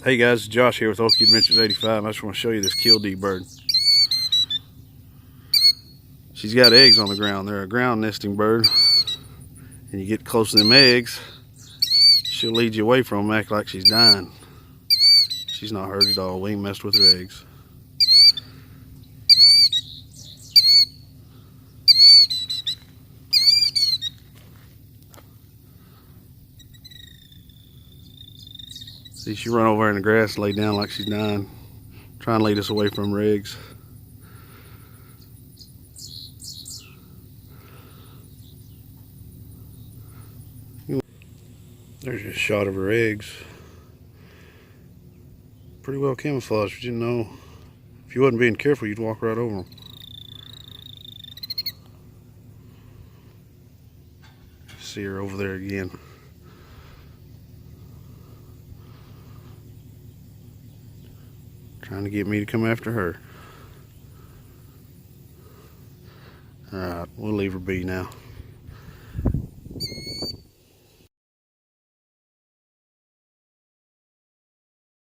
Hey guys, Josh here with Okie Adventures 85. I just want to show you this Kildee bird. She's got eggs on the ground. They're a ground nesting bird. And you get close to them eggs, she'll lead you away from them, act like she's dying. She's not hurt at all. We ain't messed with her eggs. See, she run over in the grass and lay down like she's dying, trying to lead us away from her eggs. There's just a shot of her eggs. Pretty well camouflaged. If you didn't know, if you wasn't being careful, you'd walk right over them. See her over there again. Trying to get me to come after her. Alright, we'll leave her be now.